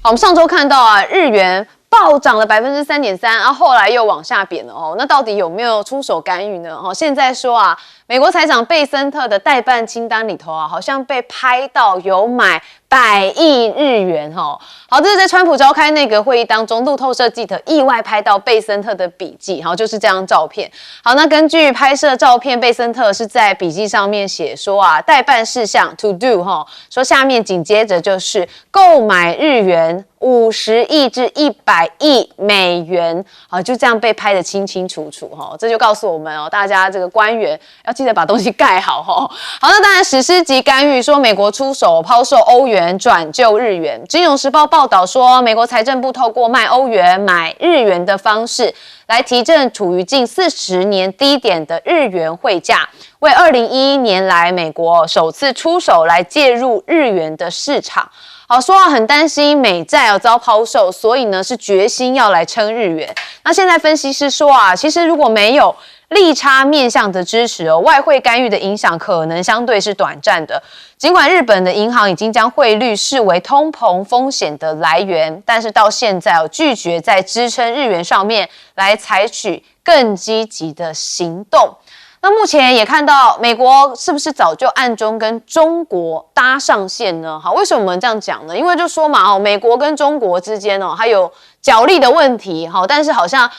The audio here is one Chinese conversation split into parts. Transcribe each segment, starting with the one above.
好，我们上周看到啊，日元暴涨了3.3%，然后后来又往下贬了哦。那到底有没有出手干预呢？现在说啊，美国财长贝森特的代办清单里头啊，好像被拍到有买100亿日元哦。好，这是在川普召开内阁会议当中，路透社记者意外拍到贝森特的笔记，好，就是这张照片。好，那根据拍摄照片，贝森特是在笔记上面写说啊，代办事项 to do 哈，说下面紧接着就是购买日元50亿至100亿美元，好，就这样被拍得清清楚楚哈，这就告诉我们哦，大家这个官员要记得把东西盖好哈。好，那当然史诗级干预，说美国出手抛售欧元转救日元。金融时报报道说，美国财政部透过卖欧元买日元的方式，来提振处于近40年低点的日元汇价，为2011年来美国首次出手来介入日元的市场。好，说很担心美债要遭抛售，所以呢是决心要来撑日元。那现在分析师说啊，其实如果没有利差面向的支持哦，外汇干预的影响可能相对是短暂的。尽管日本的银行已经将汇率视为通膨风险的来源，但是到现在拒绝在支撑日元上面来采取更积极的行动。那目前也看到美国是不是早就暗中跟中国搭上线呢？好，为什么我们这样讲呢？因为就说嘛，美国跟中国之间还有角力的问题，但是好像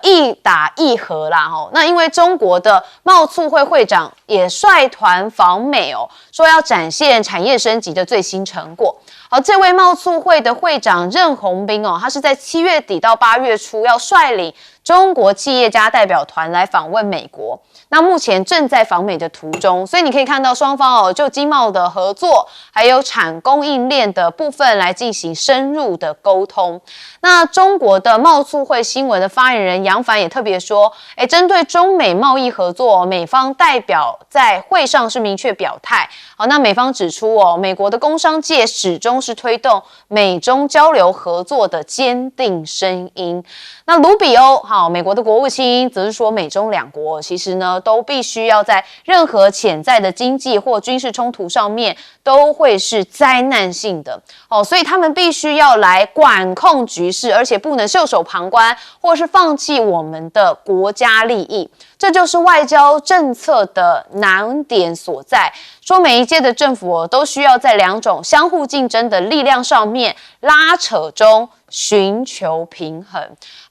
一打一和啦，那因为中国的贸促会会长也率团访美说要展现产业升级的最新成果。好，这位贸促会的会长任鸿斌他是在7月底到8月初要率领中国企业家代表团来访问美国，那目前正在访美的途中，所以你可以看到双方就经贸的合作，还有产供应链的部分来进行深入的沟通。那中国的贸促会新闻的发言人杨帆也特别说，针对中美贸易合作，美方代表在会上是明确表态。好，那美方指出美国的工商界始终是推动美中交流合作的坚定声音。那卢比欧美国的国务卿则是说，美中两国其实呢都必须要在任何潜在的经济或军事冲突上面都会是灾难性的所以他们必须要来管控局势，而且不能袖手旁观或是放弃我们的国家利益。这就是外交政策的难点所在，说每一届的政府都需要在两种相互竞争的力量上面拉扯中寻求平衡。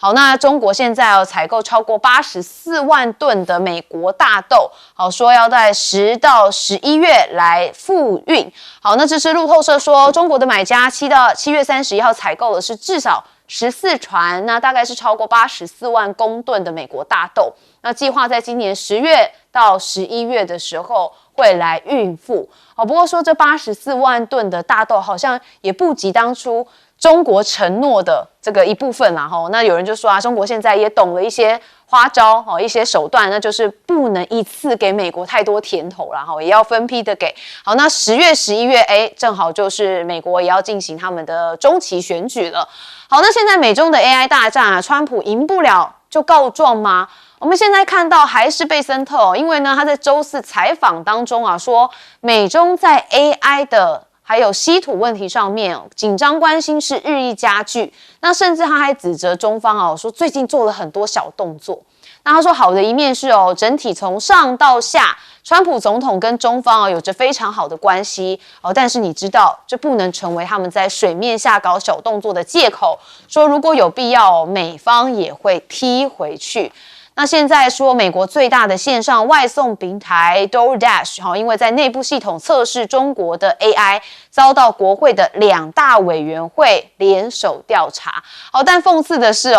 好，那中国现在采购超过84万吨的美国大豆，好，说要在10到11月来复运。好，那这是路透社说，中国的买家7月31号采购的是至少14船，那大概是超过84万公吨的美国大豆。那计划在今年10月到11月的时候会来运付。不过说这84万吨的大豆好像也不及当初中国承诺的这个一部分啦。那有人就说中国现在也懂了一些花招，一些手段，那就是不能一次给美国太多甜头啦，也要分批的给。好，那10月、11月，正好就是美国也要进行他们的中期选举了。好，那现在美中的 AI 大战啊，川普赢不了就告状吗？我们现在看到还是贝森特因为呢他在周4采访当中啊说，美中在 AI 的还有稀土问题上面紧张关心是日益加剧。那甚至他还指责中方说最近做了很多小动作。那他说好的一面是整体从上到下，川普总统跟中方有着非常好的关系但是你知道这不能成为他们在水面下搞小动作的借口，说如果有必要美方也会踢回去。那现在说，美国最大的线上外送平台 DoorDash 因为在内部系统测试中国的 AI， 遭到国会的2大委员会联手调查。但讽刺的是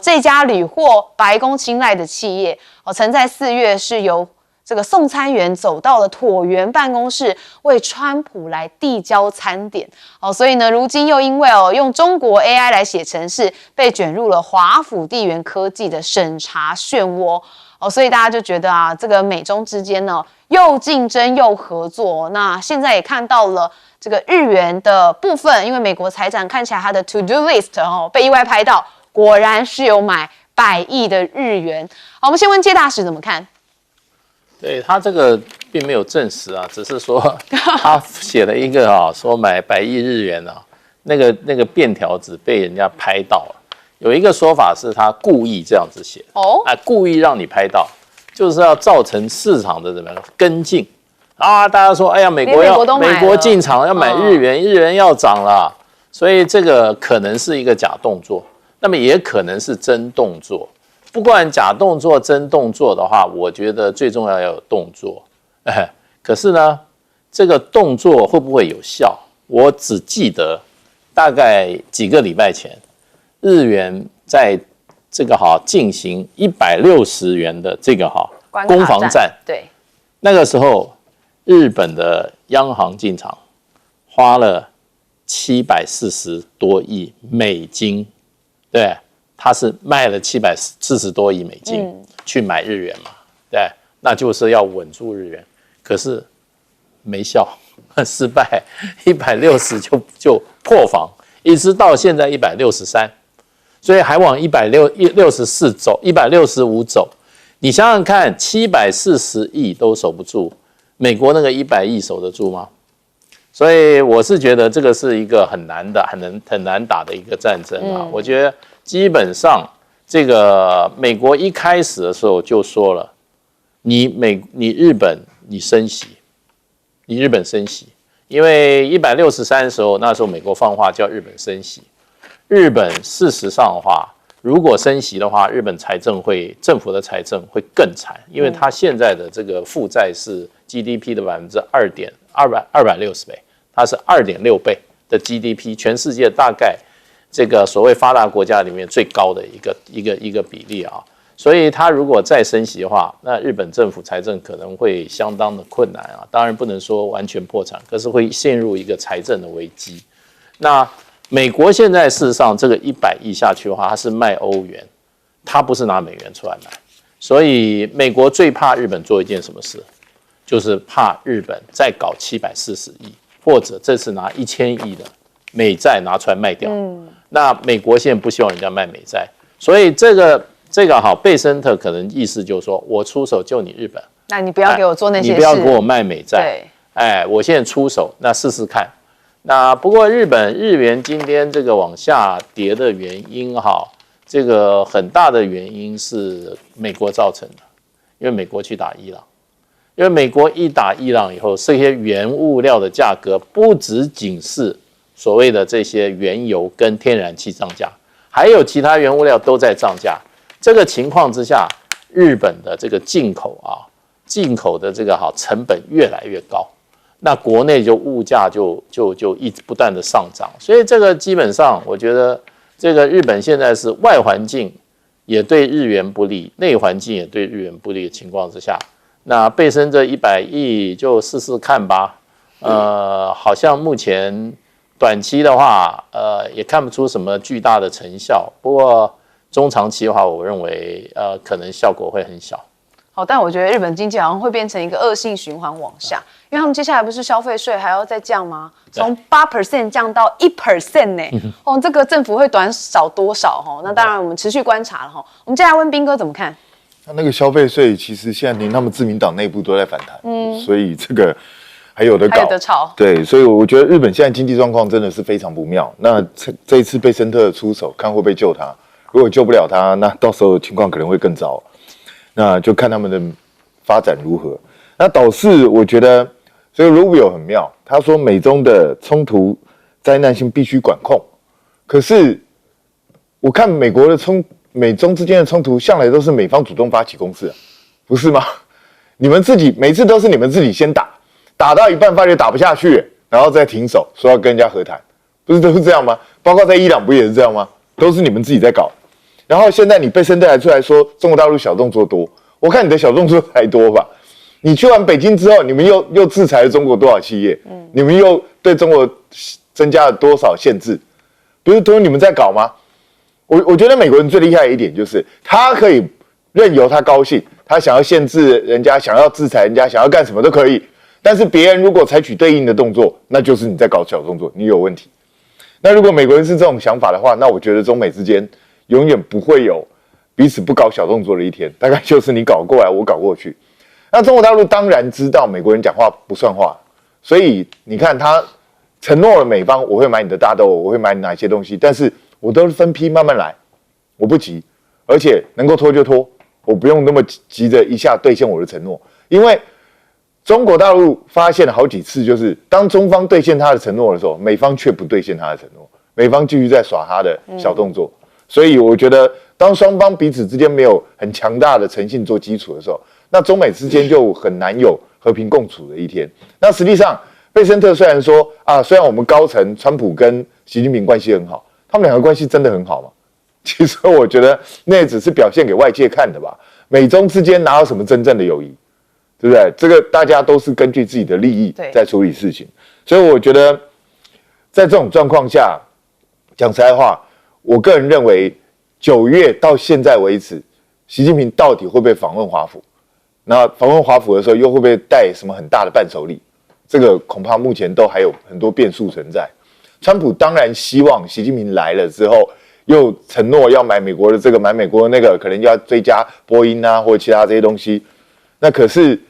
这家屡获白宫青睐的企业曾在4月是由这个送餐员走到了椭圆办公室为川普来递交餐点所以呢，如今又因为用中国 AI 来写程式，被卷入了华府地缘科技的审查漩涡所以大家就觉得这个美中之间呢又竞争又合作。那现在也看到了这个日元的部分，因为美国财长看起来他的 to do list 被意外拍到，果然是有买100亿的日元。好，我们先问介大使怎么看？对，他这个并没有证实只是说他写了一个说买100亿日元那个便条纸被人家拍到了。有一个说法是他故意这样子写，故意让你拍到，就是要造成市场的怎么样跟进啊？大家说，哎呀，美国进场要买日元，日元要涨了，所以这个可能是一个假动作，那么也可能是真动作。不管假动作真动作的话，我觉得最重要要有动作。可是呢，这个动作会不会有效？我只记得大概几个礼拜前，日元在这个进行160元的这个攻防战，对，那个时候日本的央行进场，花了740多亿美金，对，他是卖了740多亿美金去买日元嘛，对，那就是要稳住日元，可是没效，失败，160就破防，一直到现在163，所以还往164走，165走。你想想看，740亿都守不住，美国那个100亿守得住吗？所以我是觉得这个是一个很难打的一个战争啊。我觉得基本上这个美国一开始的时候就说了，你日本你升息，因为163的时候，那时候美国放话叫日本升息。日本事实上的话，如果升息的话，日本政府的财政会更惨，因为它现在的这个负债是 GDP 的260倍，它是2.6倍的 GDP， 全世界大概这个所谓发达国家里面最高的一个比例啊。所以它如果再升息的话，那日本政府财政可能会相当的困难啊。当然不能说完全破产，可是会陷入一个财政的危机。那美国现在事实上这个100亿下去的话，它是卖欧元，它不是拿美元出来买。所以美国最怕日本做一件什么事，就是怕日本再搞740亿，或者这次拿1000亿的美债拿出来卖掉。那美国现在不希望人家卖美债，所以这个贝森特可能意思就是说，我出手救你日本，那你不要给我做那些事，你不要给我卖美债，我现在出手，那试试看。那不过日元今天这个往下跌的原因这个很大的原因是美国造成的，因为美国去打伊朗，因为美国一打伊朗以后，这些原物料的价格不仅是所谓的这些原油跟天然气涨价，还有其他原物料都在涨价。这个情况之下，日本的这个进口的这个成本越来越高，那国内就物价就一直不断的上涨，所以这个基本上我觉得这个日本现在是外环境也对日元不利，内环境也对日元不利的情况之下，那贝森这100亿就试试看吧。好像目前短期的话，也看不出什么巨大的成效，不过中长期的话，我认为可能效果会很小。好，但我觉得日本经济好像会变成一个恶性循环往下，因为他们接下来不是消费税还要再降吗？从8% 降到1% 呢？这个政府会短少多少？那当然我们持续观察了。我们接下来问彬哥怎么看？那个消费税其实现在连他们自民党内部都在反弹，所以这个还有的搞，还有的吵。对，所以我觉得日本现在经济状况真的是非常不妙。那这一次贝森特出手，看会不会救他？如果救不了他，那到时候情况可能会更糟。那就看他们的发展如何。那导致我觉得这个 Rubio 很妙，他说美中的冲突灾难性必须管控。可是我看美中之间的冲突向来都是美方主动发起攻势，不是吗？你们自己每次都是你们自己先打到一半发觉打不下去，然后再停手，说要跟人家和谈，不是都是这样吗？包括在伊朗不也是这样吗？都是你们自己在搞。然后现在你贝森特还出来说中国大陆小动作多，我看你的小动作还多吧？你去完北京之后，你们又制裁了中国多少企业？你们又对中国增加了多少限制？不是都是你们在搞吗？我觉得美国人最厉害的一点就是他可以任由他高兴，他想要限制人家，想要制裁人家，想要干什么都可以。但是别人如果采取对应的动作，那就是你在搞小动作，你有问题。那如果美国人是这种想法的话，那我觉得中美之间永远不会有彼此不搞小动作的一天，大概就是你搞过来，我搞过去。那中国大陆当然知道美国人讲话不算话，所以你看他承诺了美方我会买你的大豆，我会买哪些东西，但是我都是分批慢慢来，我不急，而且能够拖就拖，我不用那么急着一下兑现我的承诺，因为中国大陆发现了好几次，就是当中方兑现他的承诺的时候，美方却不兑现他的承诺，美方继续在耍他的小动作，所以我觉得当双方彼此之间没有很强大的诚信做基础的时候，那中美之间就很难有和平共处的一天。那实际上，贝森特虽然说虽然我们高层川普跟习近平关系很好，他们两个关系真的很好吗？其实我觉得那也只是表现给外界看的吧。美中之间哪有什么真正的友谊，对不对？这个大家都是根据自己的利益在处理事情，所以我觉得在这种状况下，讲实在话，我个人认为9月到现在为止，习近平到底会不会访问华府？那访问华府的时候，又会不会带什么很大的伴手礼？这个恐怕目前都还有很多变数存在。川普当然希望习近平来了之后，又承诺要买美国的这个，买美国的那个，可能要追加波音啊，或者其他这些东西。那可是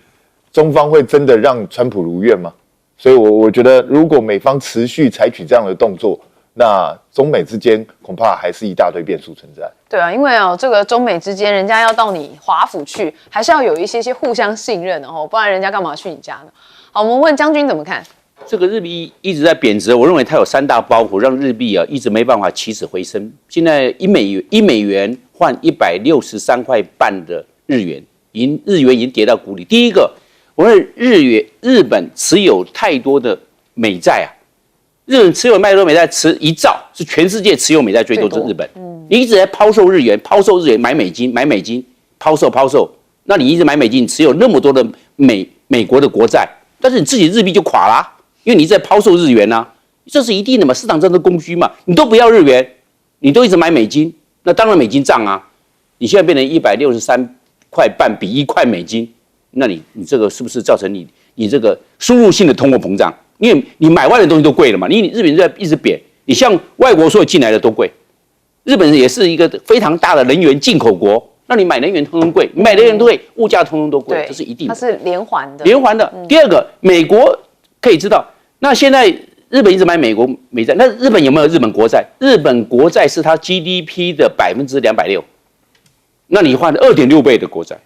中方会真的让川普如愿吗？所以我觉得，如果美方持续采取这样的动作，那中美之间恐怕还是一大堆变数存在。对啊，因为这个中美之间，人家要到你华府去，还是要有一些互相信任的不然人家干嘛去你家呢？好，我们问将军怎么看？这个日币一直在贬值，我认为它有3大包袱，让日币一直没办法起死回生。现在1美元换163块半的日元，日元已经跌到谷底。第一个，我认为日本持有太多的美债啊。日本持有太多美债，1兆，是全世界持有美债最多的日本。你一直在抛售日元，买美金，抛售。那你一直买美金，你持有那么多的美国的国债，但是你自己日币就垮啦，因为你一直在抛售日元啊，这是一定的嘛，市场上的供需嘛。你都不要日元，你都一直买美金，那当然美金涨啊。你现在变成163块半比1块美金，那你这个是不是造成你这个输入性的通货膨胀？因为你买外的东西都贵了嘛，你日本在一直贬，你像外国所有进来的都贵，日本也是一个非常大的能源进口国，那你买能源通通贵，你买能源都贵，物价通通都贵，这是一定的。它是连环的。第二个，美国可以知道，那现在日本一直买美国美债，那日本有没有日本国债？日本国债是它 GDP 的260%，那你换2.6倍的国债，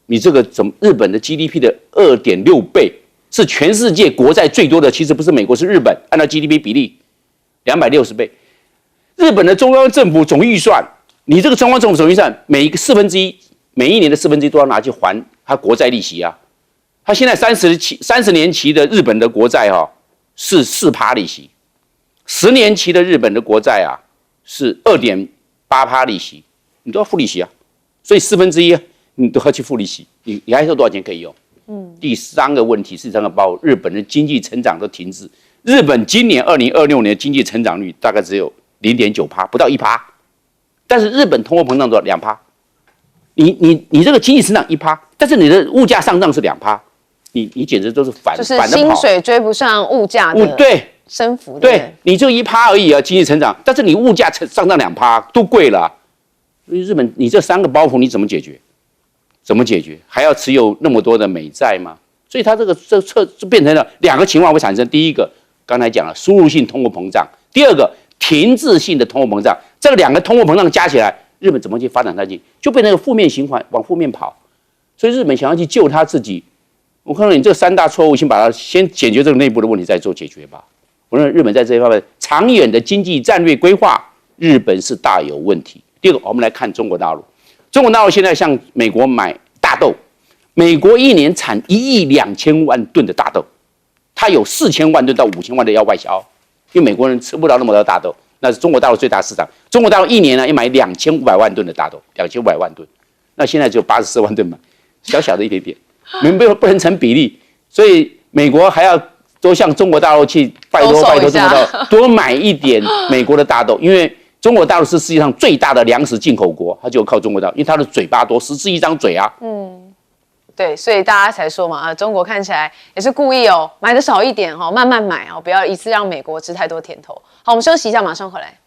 你这个日本的 GDP 的2.6倍。是全世界国债最多的，其实不是美国，是日本。按照 GDP 比例，260倍。日本的中央政府总预算，你这个中央政府总预算，每一年的1/4都要拿去还它国债利息啊。它现在30年期的日本的国债是4%利息，10年期的日本的国债是2.8%利息，你都要付利息啊。所以1/4你都要去付利息，你还有多少钱可以用？第3个问题是包括日本的经济成长都停滞。日本今年2026年的经济成长率大概只有0.9%，不到1%。但是日本通货膨胀多少？2%。你这个经济成长1%，但是你的物价上涨是2%，你简直都是反的跑。就是薪水追不上物价的升幅。对，你就1%而已啊，经济成长，但是你物价上涨2%，都贵了。所以日本你这3个包袱你怎么解决？还要持有那么多的美债吗？所以它这就变成了2个情况会产生。第一个，刚才讲了输入性通货膨胀；第二个，停滞性的通货膨胀。这个2个通货膨胀加起来，日本怎么去发展下去？就变成一个负面循环，往负面跑。所以日本想要去救他自己，我看到你这3大错误，先解决这个内部的问题，再做解决吧。我认为日本在这一方面长远的经济战略规划，日本是大有问题。第二个，我们来看中国大陆。中国大陆现在向美国买大豆，美国一年产1亿2000万吨的大豆，它有4000万吨到5000万吨要外销，因为美国人吃不到那么多大豆，那是中国大陆最大市场。中国大陆一年要买2500万吨的大豆，2500万吨，那现在只有84万吨嘛，小小的一点点，你们不能成比例，所以美国还要多向中国大陆去拜托中国大陆多买一点美国的大豆，因为中国大陆是世界上最大的粮食进口国，它就靠中国大陆，因为它的嘴巴多，10是一张嘴啊。对，所以大家才说嘛，中国看起来也是故意买的少一点慢慢买不要一次让美国吃太多甜头。好，我们休息一下，马上回来。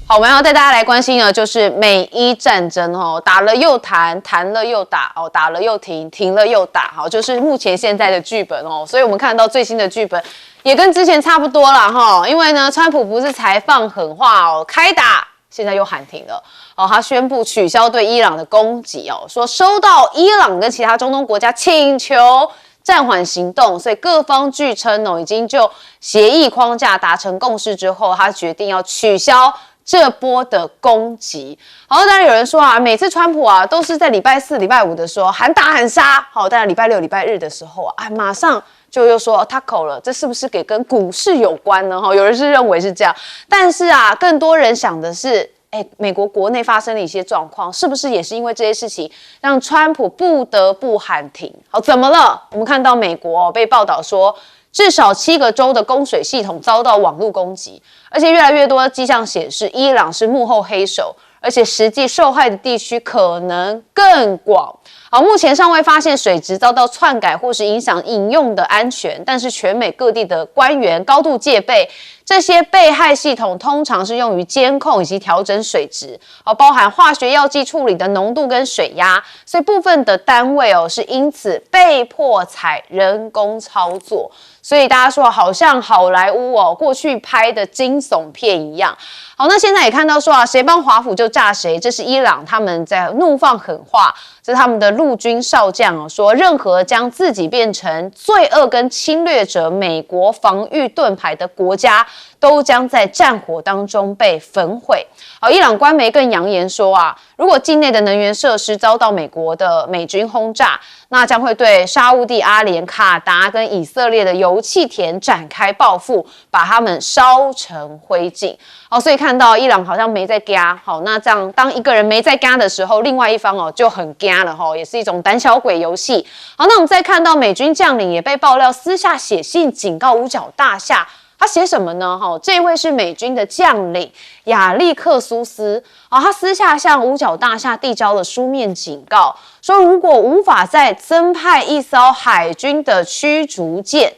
好，我们要带大家来关心的就是美伊战争哦，打了又谈，谈了又打哦，打了又停，停了又打，好，就是目前现在的剧本哦。所以我们看到最新的剧本也跟之前差不多啦哈，因为呢，川普不是才放狠话哦，开打，现在又喊停了哦，他宣布取消对伊朗的攻击哦，说收到伊朗跟其他中东国家请求暂缓行动，所以各方据称哦，已经就协议框架达成共识之后，他决定要取消这波的攻击。好，当然有人说啊，每次川普啊都是在礼拜四、礼拜五的时候喊打喊杀，好，当然礼拜六、礼拜日的时候啊，马上就又说他口了，这是不是给跟股市有关呢？哈，有人是认为是这样，但是啊，更多人想的是，美国国内发生了一些状况，是不是也是因为这些事情让川普不得不喊停？好，怎么了？我们看到美国被报道说，至少7个州的供水系统遭到网络攻击，而且越来越多的迹象显示，伊朗是幕后黑手，而且实际受害的地区可能更广。好，目前尚未发现水质遭到篡改或是影响饮用的安全，但是全美各地的官员高度戒备。这些被害系统通常是用于监控以及调整水质，包含化学药剂处理的浓度跟水压，所以部分的单位是因此被迫采人工操作。所以大家说好像好莱坞过去拍的惊悚片一样。好，那现在也看到说啊，谁帮华府就炸谁，这是伊朗他们在怒放狠话，这是他们的陆军少将说，任何将自己变成罪恶跟侵略者美国防御盾牌的国家，都将在战火当中被焚毁。好，伊朗官媒更扬言说啊，如果境内的能源设施遭到美国的美军轰炸，那将会对沙烏地阿联、卡达跟以色列的油气田展开报复，把他们烧成灰烬。好，所以看到伊朗好像没在嘎。好，那这样当一个人没在嘎的时候，另外一方就很嘎了也是一种胆小鬼游戏。好，那我们再看到美军将领也被爆料私下写信警告五角大厦。他写什么呢？这位是美军的将领亚历克苏斯他私下向五角大厦递交了书面警告，说如果无法再增派一艘海军的驱逐舰，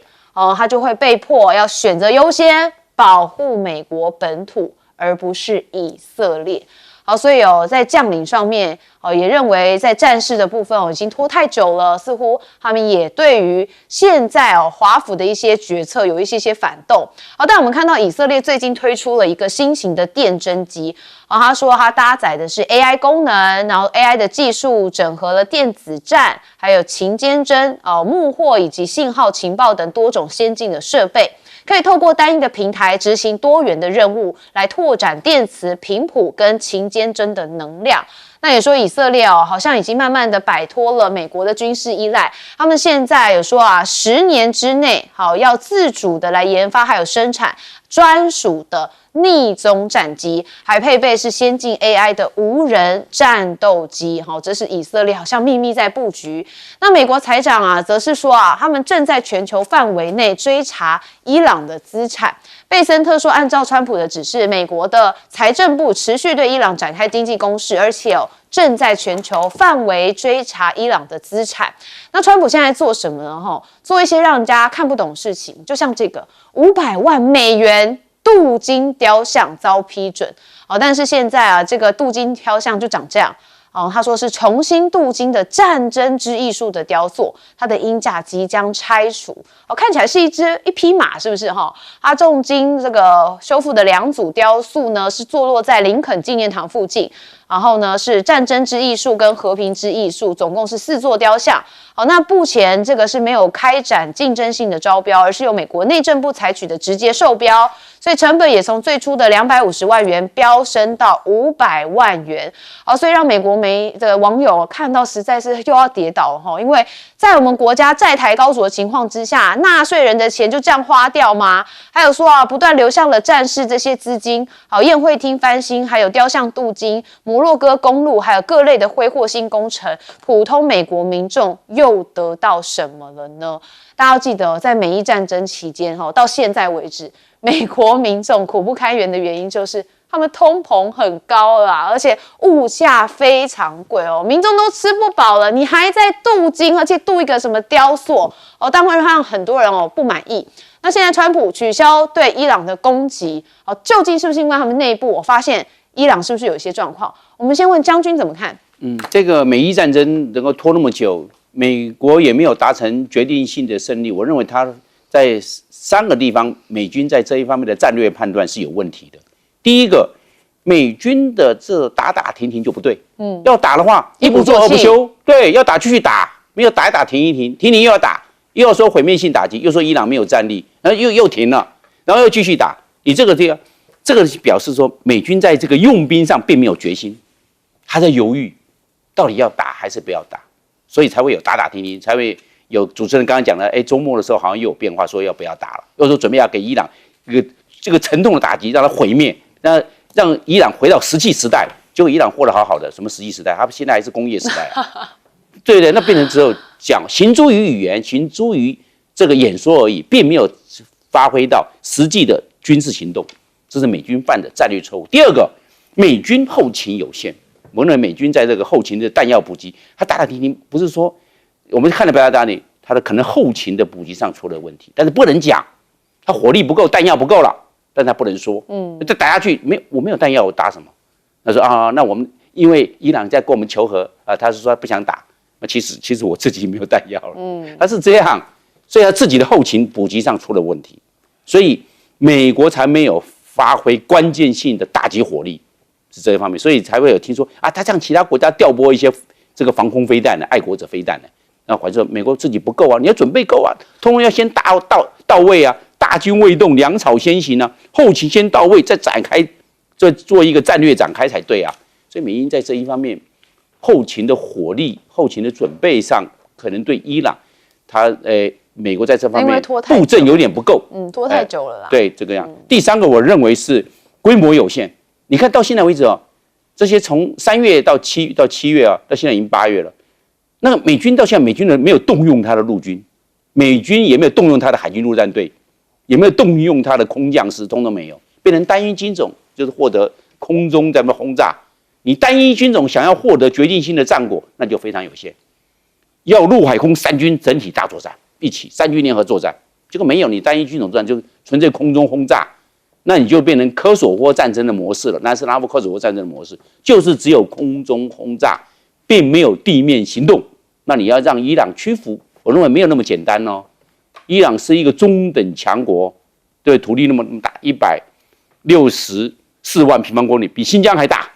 他就会被迫要选择优先保护美国本土，而不是以色列。好，所以在将领上面也认为在战事的部分已经拖太久了，似乎他们也对于现在华府的一些决策有一些反动。好，但我们看到以色列最近推出了一个新型的电侦机，他说他搭载的是 AI 功能，然后 AI 的技术整合了电子战、还有情监侦、目获以及信号情报等多种先进的设备。可以透过单一的平台执行多元的任务，来拓展电磁频谱跟情监侦的能量。那也说以色列好像已经慢慢的摆脱了美国的军事依赖，他们现在有说10年之内要自主的来研发还有生产专属的逆踪战机，还配备是先进 AI 的无人战斗机。这是以色列好像秘密在布局。那美国财长则是说他们正在全球范围内追查伊朗的资产。贝森特说，按照川普的指示，美国的财政部持续对伊朗展开经济攻势，而且正在全球范围追查伊朗的资产。那川普现在做什么呢？做一些让人家看不懂的事情，就像这个500万美元镀金雕像遭批准但是现在这个镀金雕像就长这样他说是重新镀金的战争之艺术的雕塑，它的鹰架即将拆除看起来是一匹马，是不是它重金这个修复的2组雕塑呢，是坐落在林肯纪念堂附近。然后呢是战争之艺术跟和平之艺术，总共是4座雕像。好，那目前这个是没有开展竞争性的招标，而是由美国内政部采取的直接授标，所以成本也从最初的250万元飙升到500万元。好，所以让美国的网友看到实在是又要跌倒因为在我们国家债台高筑的情况之下，纳税人的钱就这样花掉吗？还有说不断流向了战士这些资金，宴会厅翻新，还有雕像镀金、摩洛哥公路，还有各类的挥霍性工程，普通美国民众又得到什么了呢？大家要记得，在美伊战争期间到现在为止，美国民众苦不堪言的原因就是他们通膨很高了而且物价非常贵民众都吃不饱了，你还在镀金，而且镀一个什么雕塑当然让很多人不满意。那现在川普取消对伊朗的攻击究竟是不是因为他们内部我发现伊朗是不是有一些状况？我们先问将军怎么看？这个美伊战争能够拖那么久，美国也没有达成决定性的胜利，我认为他在3个地方，美军在这一方面的战略判断是有问题的。第一个，美军的这打打停停就不对，要打的话一不做二不休，对，要打继续打，没有打一打停一停，停又要打，又要说毁灭性打击，又说伊朗没有战力，然后又停了，然后又继续打，你这个表示说美军在这个用兵上并没有决心，他在犹豫，到底要打还是不要打，所以才会有打打停停，才会有主持人刚刚讲的，周末的时候好像又有变化，说要不要打了，又说准备要给伊朗这个沉痛的打击，让它毁灭，让伊朗回到石器时代，结果伊朗活得好好的，什么石器时代，他现在还是工业时代啊。对的，那变成只有讲行诸于语言，行诸于这个演说而已，并没有发挥到实际的军事行动，这是美军犯的战略错误。第二个，美军后勤有限，我认为美军在这个后勤的弹药补给，他打打停停，不是说我们看了表达单里，他的可能后勤的补给上出了问题，但是不能讲，他火力不够，弹药不够了，但他不能说，再打下去我没有弹药，我打什么？他说那我们因为伊朗在跟我们求和他是说不想打，那其实我自己没有弹药了，他是这样，所以他自己的后勤补给上出了问题，所以美国才没有发挥关键性的打击火力，是这一方面，所以才会有听说他向其他国家调拨一些这个防空飞弹的爱国者飞弹的，那或者说美国自己不够啊，你要准备够啊，通通要先到位啊，大军未动，粮草先行啊，后勤先到位，再展开，再做一个战略展开才对啊。所以美英在这一方面，后勤的火力、后勤的准备上，可能对伊朗，美国在这方面布阵有点不够，拖太久了啦。对，这个样。第三个，我认为是规模有限。你看到现在为止这些从3月到7月到现在已经8月了，那个美军到现在，美军人没有动用他的陆军，美军也没有动用他的海军陆战队，也没有动用他的空降师，通通没有，变成单一军种，就是获得空中在那轰炸。你单一军种想要获得决定性的战果，那就非常有限。要陆海空3军整体大作战，一起3军联合作战，结果没有，你单一军种作战就纯粹空中轰炸，那你就变成科索沃战争的模式了。南斯拉夫科索沃战争的模式就是只有空中轰炸，并没有地面行动。那你要让伊朗屈服，我认为没有那么简单哦。伊朗是一个中等强国，对，土地那么大，164万平方公里，比新疆还大。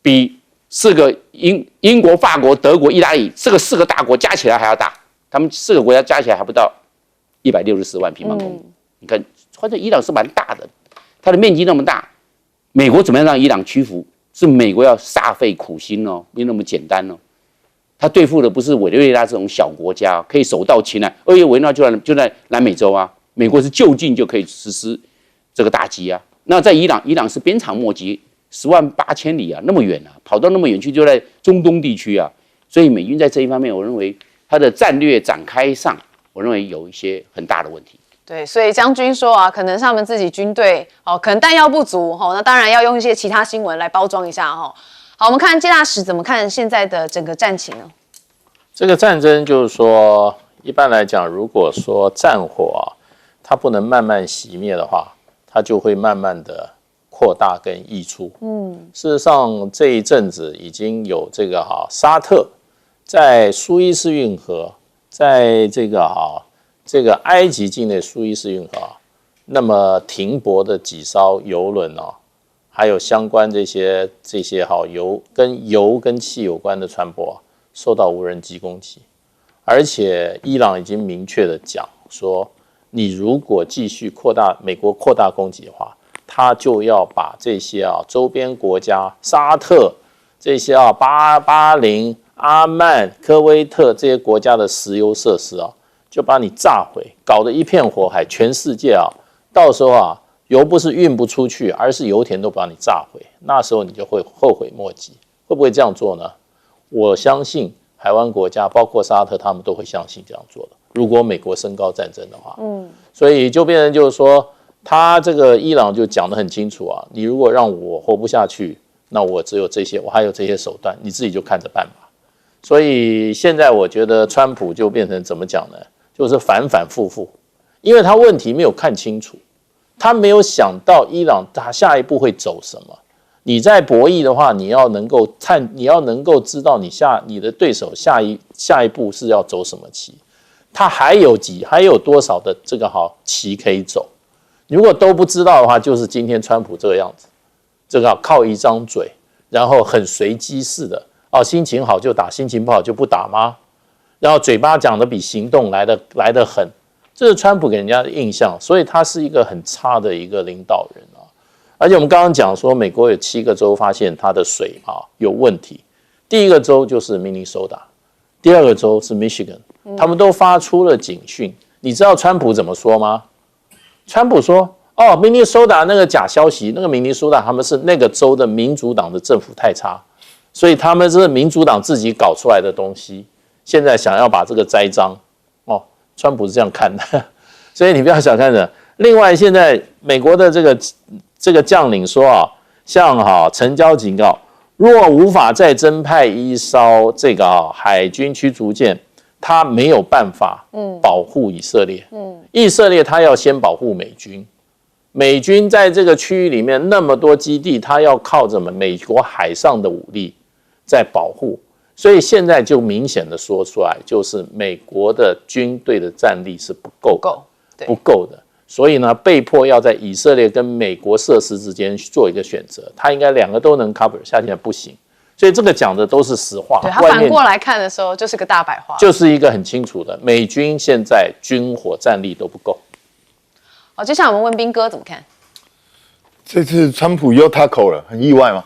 比4个英国、法国、德国、意大利这个4个大国加起来还要大，他们4个国家加起来还不到164万平方公里。你看，或者伊朗是蛮大的，它的面积那么大，美国怎么样让伊朗屈服？是美国要煞费苦心哦，没那么简单哦。他对付的不是委内瑞拉这种小国家，可以手到擒来。委内瑞拉就在南美洲啊，美国是就近就可以实施这个打击啊。那在伊朗是鞭长莫及。10万8千里啊，那么远啊，跑到那么远去，就在中东地区啊，所以美军在这一方面，我认为它的战略展开上，我认为有一些很大的问题。对，所以将军说可能是他们自己军队可能弹药不足那当然要用一些其他新闻来包装一下好，我们看介大使怎么看现在的整个战情呢？这个战争就是说，一般来讲，如果说战火它不能慢慢熄灭的话，它就会慢慢的扩大跟溢出。事实上这一阵子已经有这个沙特在苏伊士运河，在这个埃及境内苏伊士运河那么停泊的几艘油轮还有相关这些油跟气有关的船舶受到无人机攻击，而且伊朗已经明确的讲说，你如果继续美国扩大攻击的话，他就要把这些周边国家沙特这些巴林、阿曼、科威特这些国家的石油设施就把你炸毁，搞得一片火海，全世界到时候油不是运不出去，而是油田都把你炸毁，那时候你就会后悔莫及。会不会这样做呢？我相信海湾国家包括沙特他们都会相信这样做的，如果美国升高战争的话。所以就变成就是说，他这个伊朗就讲得很清楚你如果让我活不下去，那我只有这些，我还有这些手段，你自己就看着办吧。所以现在我觉得川普就变成怎么讲呢？就是反反复复，因为他问题没有看清楚，他没有想到伊朗他下一步会走什么，你在博弈的话，你要能够知道你的对手下一步是要走什么棋，他还有多少的这个棋可以走。如果都不知道的话，就是今天川普这个样子，这个靠一张嘴，然后很随机式的心情好就打，心情不好就不打吗？然后嘴巴讲的比行动来得狠，这是川普给人家的印象，所以他是一个很差的一个领导人啊。而且我们刚刚讲说，美国有7个州发现它的水有问题，第一个州就是明尼苏达，第二个州是 Michigan， 他们都发出了警讯。你知道川普怎么说吗？川普说：“明尼苏达那个假消息，那个明尼苏达他们是那个州的民主党的政府太差，所以他们是民主党自己搞出来的东西，现在想要把这个栽赃。”川普是这样看的，所以你不要小看了。另外，现在美国的这个将领说像陈交警告，若无法再增派1艘这个海军驱逐舰，他没有办法保护以色列。以色列他要先保护美军，美军在这个区域里面那么多基地，他要靠着美国海上的武力在保护。所以现在就明显的说出来，就是美国的军队的战力是不够的，所以呢，被迫要在以色列跟美国设施之间做一个选择，他应该2个都能 cover， 现在不行，所以这个讲的都是实话。对，他反过来看的时候，就是个大白话，就是一个很清楚的，美军现在军火战力都不够。好，接下来我们问彬哥怎么看？这次川普又他口了，很意外吗？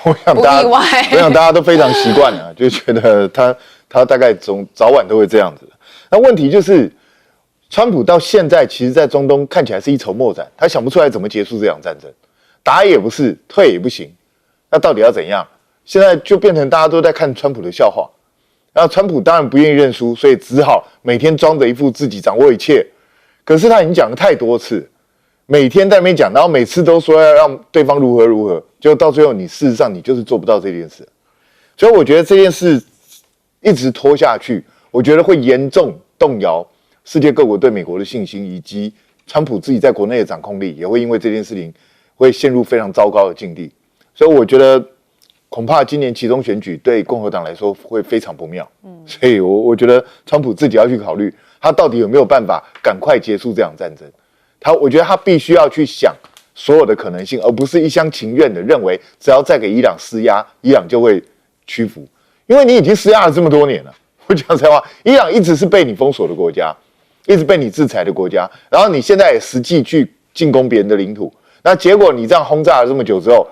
我想不意外，我想大家都非常习惯了，就觉得他大概早晚都会这样子。那问题就是，川普到现在其实在中东看起来是一筹莫展，他想不出来怎么结束这场战争，打也不是，退也不行，那到底要怎样？现在就变成大家都在看川普的笑话。然后川普当然不愿意认输，所以只好每天装着一副自己掌握一切。可是他已经讲了太多次，每天在那边讲，然后每次都说要让对方如何，结果到最后事实上你就是做不到这件事。所以我觉得这件事一直拖下去，我觉得会严重动摇世界各国对美国的信心，以及川普自己在国内的掌控力也会因为这件事情会陷入非常糟糕的境地。所以我觉得恐怕今年期中选举对共和党来说会非常不妙。所以我觉得川普自己要去考虑，他到底有没有办法赶快结束这场战争。我觉得他必须要去想所有的可能性，而不是一厢情愿的认为只要再给伊朗施压，伊朗就会屈服。因为你已经施压了这么多年了，我讲实话，伊朗一直是被你封锁的国家，一直被你制裁的国家，然后你现在也实际去进攻别人的领土，那结果你这样轰炸了这么久之后，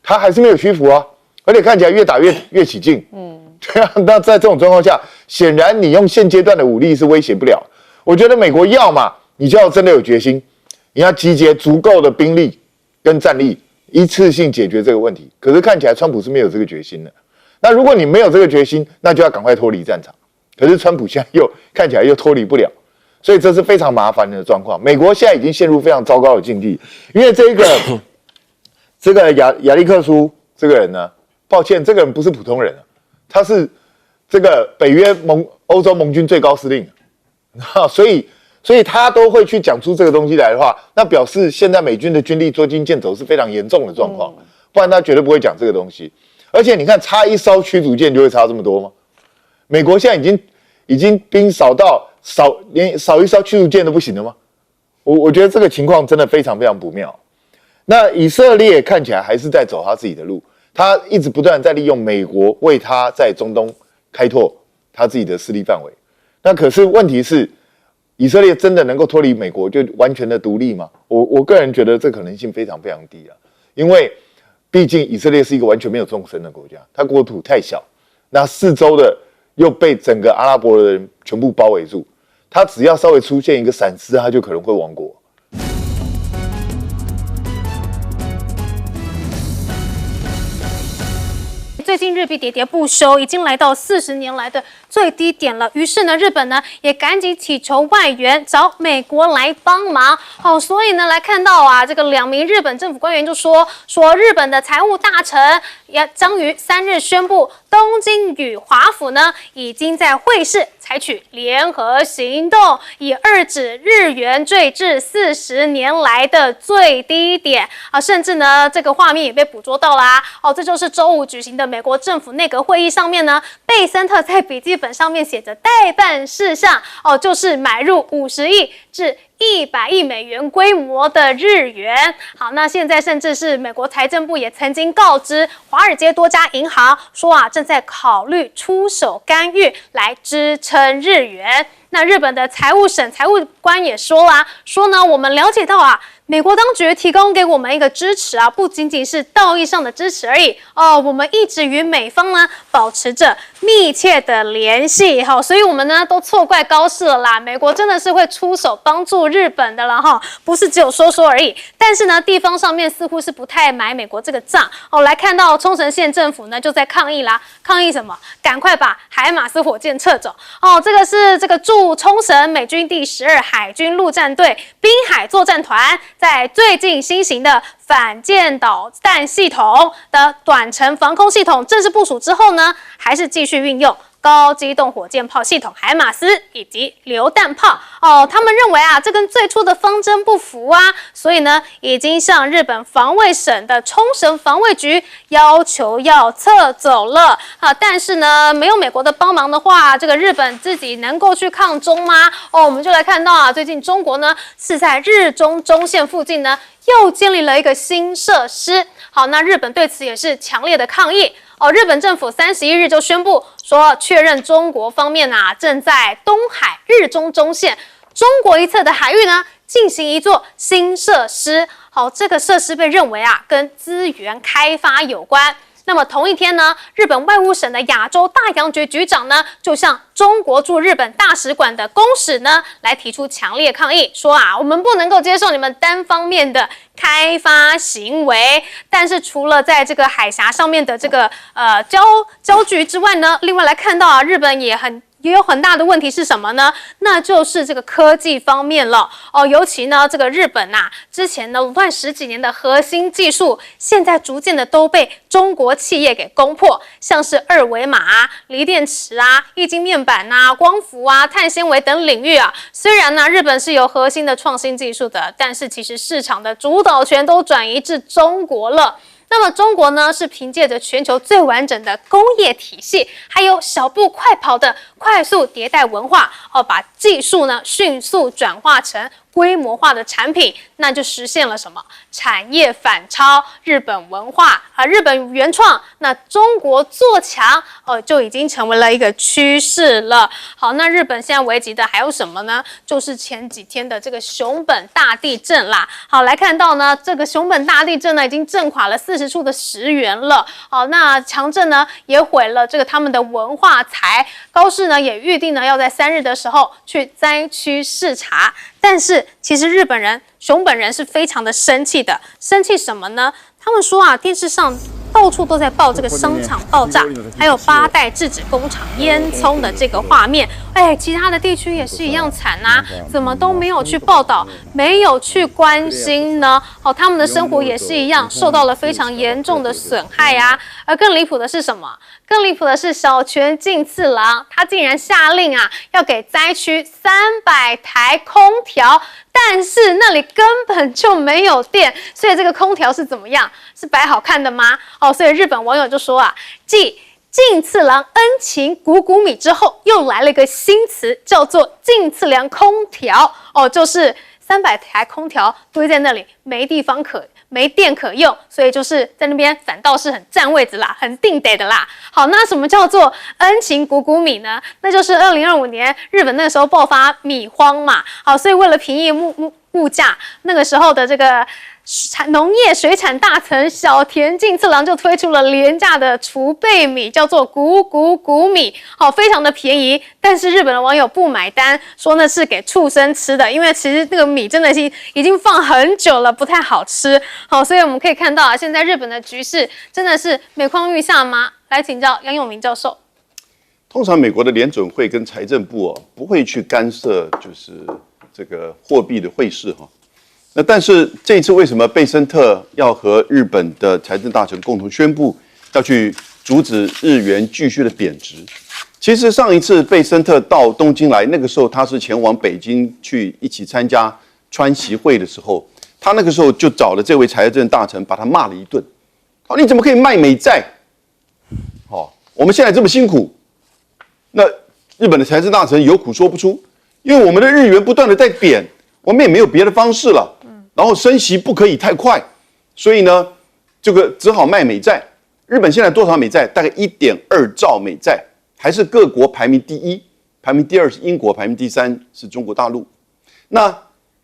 他还是没有屈服啊，而且看起来越打越起劲。对啊，那在这种状况下，显然你用现阶段的武力是威胁不了。我觉得美国要嘛，你就要真的有决心，你要集结足够的兵力跟战力，一次性解决这个问题。可是看起来川普是没有这个决心的。那如果你没有这个决心，那就要赶快脱离战场。可是川普现在看起来又脱离不了，所以这是非常麻烦的状况。美国现在已经陷入非常糟糕的境地，因为这个亚历克苏这个人呢，抱歉，这个人不是普通人，他是这个北约欧洲盟军最高司令，所以他都会去讲出这个东西来的话，那表示现在美军的军力捉襟见肘是非常严重的状况，不然他绝对不会讲这个东西。而且你看，差一艘驱逐舰就会差这么多吗？美国现在已经兵少到连少一艘驱逐舰都不行了吗？我觉得这个情况真的非常非常不妙。那以色列看起来还是在走他自己的路，他一直不断在利用美国为他在中东开拓他自己的势力范围。那可是问题是，以色列真的能够脱离美国就完全的独立吗？我个人觉得这可能性非常非常低了，因为毕竟以色列是一个完全没有纵深的国家，它国土太小，那四周的又被整个阿拉伯的人全部包围住，它只要稍微出现一个闪失，它就可能会亡国。最近日币喋喋不休，已经来到40年来的最低点了。于是呢，日本呢也赶紧祈求外援，找美国来帮忙。所以呢，来看到啊，这个2名日本政府官员就说日本的财务大臣也将于3日宣布，东京与华府呢已经在会试采取联合行动，以遏制日元坠至40年来的最低点啊！甚至呢，这个画面也被捕捉到啦。这就是周五举行的美国政府内阁会议上面呢，贝森特在笔记本上面写着待办事项就是买入50亿至100亿美元规模的日元。好，那现在甚至是美国财政部也曾经告知华尔街多家银行说正在考虑出手干预来支撑日元。那日本的财务省财务官也说呢，我们了解到美国当局提供给我们一个支持不仅仅是道义上的支持而已我们一直与美方呢保持着密切的联系所以我们呢都错怪高市了啦，美国真的是会出手帮助日本的了不是只有说说而已。但是呢，地方上面似乎是不太买美国这个账来看到冲绳县政府呢就在抗议啦，抗议什么？赶快把海马斯火箭撤走这个是这个驻冲绳美军第12海军陆战队滨海作战团在最近新型的反舰导弹系统的短程防空系统正式部署之后呢，还是继续运用高机动火箭炮系统海马斯以及榴弹炮他们认为这跟最初的方针不符所以呢，已经向日本防卫省的冲绳防卫局要求要撤走了但是呢，没有美国的帮忙的话，这个日本自己能够去抗中吗？我们就来看到最近中国呢是在日中中线附近呢又建立了一个新设施。好，那日本对此也是强烈的抗议日本政府31日就宣布说，确认中国方面正在东海日中中线中国一侧的海域呢进行一座新设施。好，这个设施被认为跟资源开发有关。那么同一天呢，日本外务省的亚洲大洋局局长呢，就向中国驻日本大使馆的公使呢，来提出强烈抗议，说我们不能够接受你们单方面的开发行为。但是除了在这个海峡上面的这个焦距之外呢，另外来看到日本也有很大的问题是什么呢？那就是这个科技方面了尤其呢，这个日本之前呢垄断10几年的核心技术，现在逐渐的都被中国企业给攻破，像是2维码锂电池液晶面板光伏碳纤维等领域虽然呢日本是有核心的创新技术的，但是其实市场的主导权都转移至中国了。那么中国呢，是凭借着全球最完整的工业体系，还有小步快跑的快速迭代文化把技术呢迅速转化成规模化的产品，那就实现了什么？产业反超，日本文化日本原创，那中国做强就已经成为了一个趋势了。好，那日本现在危及的还有什么呢？就是前几天的这个熊本大地震啦。好，来看到呢，这个熊本大地震呢已经震垮了40处的石原了。好，那强震呢也毁了这个他们的文化财。高市呢也预定呢要在3日的时候去灾区视察。但是其实熊本人是非常的生气的，生气什么呢？他们说电视上到处都在报这个商场爆炸，还有8代制纸工厂烟囱的这个画面。其他的地区也是一样惨怎么都没有去报道，没有去关心呢？他们的生活也是一样受到了非常严重的损害而更离谱的是什么？更离谱的是小泉进次郎，他竟然下令要给灾区300台空调，但是那里根本就没有电，所以这个空调是怎么样？是摆好看的吗？所以日本网友就说继近次郎恩情谷谷米之后，又来了一个新词，叫做近次郎空调就是300台空调堆在那里，没电可用，所以就是在那边反倒是很占位置啦，很定得的啦。好，那什么叫做恩情谷谷米呢？那就是2025年日本那个时候爆发米荒嘛。好，所以为了平抑物价，那个时候的这个农业水产大臣小田进次郎就推出了廉价的储备米，叫做谷米，非常的便宜。但是日本的网友不买单，说那是给畜生吃的，因为其实那个米真的是已经放很久了，不太好吃。所以我们可以看到现在日本的局势真的是每况愈下吗？来请教杨永明教授。通常美国的联准会跟财政部不会去干涉，就是这个货币的汇市那但是这一次为什么贝森特要和日本的财政大臣共同宣布要去阻止日元继续的贬值。其实上一次贝森特到东京来，那个时候他是前往北京去一起参加川习会的时候，他那个时候就找了这位财政大臣，把他骂了一顿。哦，你怎么可以卖美债？哦，我们现在这么辛苦，那日本的财政大臣有苦说不出，因为我们的日元不断的在贬，我们也没有别的方式了。然后升息不可以太快，所以呢，这个只好卖美债。日本现在多少美债？大概1.2兆美债。还是各国排名第一，排名第二是英国，排名第三是中国大陆。那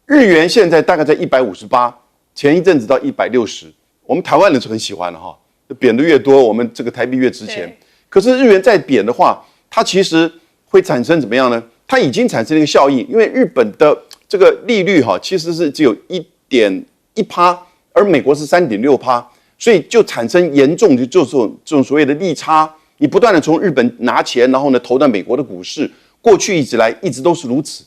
日元现在大概在158，前一阵子到160。我们台湾人是很喜欢的哈，贬得越多，我们这个台币越值钱。可是日元再贬的话，它其实会产生怎么样呢？它已经产生了一个效应，因为日本的这个利率哈其实是只有1.1%，而美国是3.6%，所以就产生严重的就是这种所谓的利差。你不断的从日本拿钱，然后呢投到美国的股市，过去一直来一直都是如此，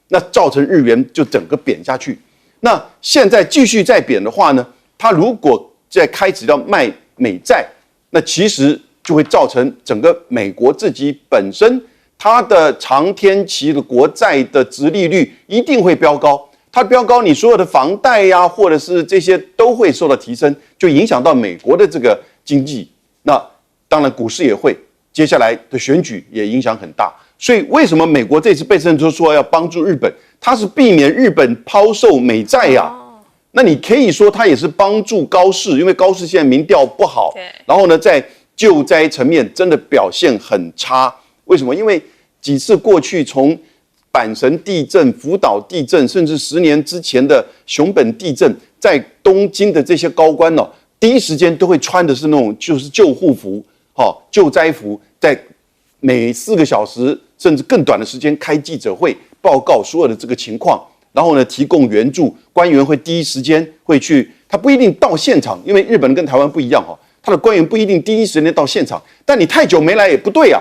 那造成日元就整个贬下去。那现在继续再贬的话呢，它如果再开始要卖美债，那其实就会造成整个美国自己本身它的长天期的国债的殖利率一定会飙高。它飙高，你所有的房贷呀，或者是这些都会受到提升，就影响到美国的这个经济。那当然，股市也会，接下来的选举也影响很大。所以，为什么美国这次贝森特说要帮助日本？它是避免日本抛售美债呀。那你可以说它也是帮助高市，因为高市现在民调不好，然后呢，在救灾层面真的表现很差。为什么？因为几次过去，从阪神地震、福岛地震，甚至10年之前的熊本地震，在东京的这些高官呢，第一时间都会穿的是那种就是救护服。救灾服，在每4个小时甚至更短的时间开记者会，报告所有的这个情况，然后呢提供援助，官员会第一时间会去，他不一定到现场，因为日本跟台湾不一样他的官员不一定第一时间到现场，但你太久没来也不对啊。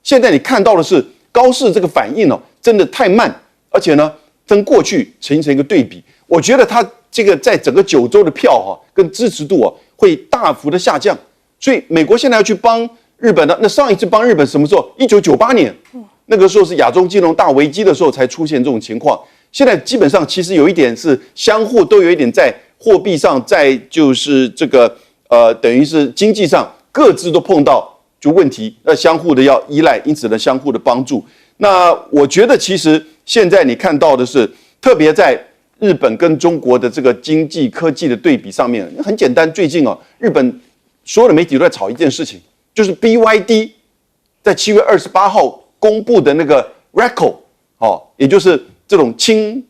现在你看到的是高市这个反应真的太慢，而且呢跟过去形成一个对比，我觉得他这个在整个9州的票跟支持度会大幅的下降。所以美国现在要去帮日本的，那上一次帮日本什么时候？1998年，那个时候是亚洲金融大危机的时候才出现这种情况。现在基本上其实有一点是相互都有一点在货币上，在就是这个等于是经济上各自都碰到就问题，那相互的要依赖，因此呢相互的帮助。那我觉得其实现在你看到的是，特别在日本跟中国的这个经济科技的对比上面，很简单，最近日本所有的媒体都在吵一件事情，就是 BYD 在7月28号公布的那个 Raco， 也就是这种轻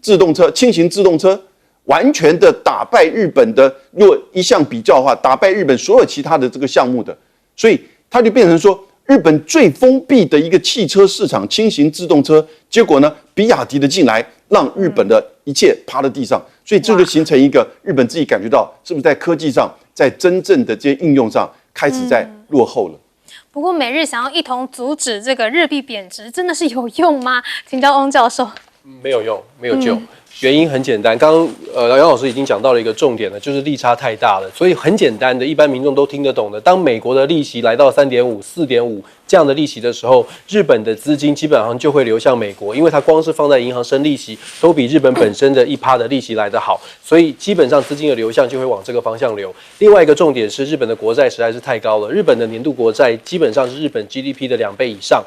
型自动车，完全的打败日本的，若一项比较的话，打败日本所有其他的这个项目的，所以它就变成说，日本最封闭的一个汽车市场，轻型自动车，结果呢，比亚迪的进来，让日本的一切趴在地上，所以这就形成一个日本自己感觉到，是不是在科技上，在真正的这些应用上开始在落后了。不过美日想要一同阻止这个日币贬值，真的是有用吗？请教翁教授。没有用，没有救。原因很简单，刚刚杨老师已经讲到了一个重点了，就是利差太大了，所以很简单的，一般民众都听得懂的。当美国的利息来到3.5、4.5这样的利息的时候，日本的资金基本上就会流向美国，因为它光是放在银行生利息，都比日本本身的1%的利息来得好，所以基本上资金的流向就会往这个方向流。另外一个重点是，日本的国债实在是太高了，日本的年度国债基本上是日本 GDP 的2倍以上。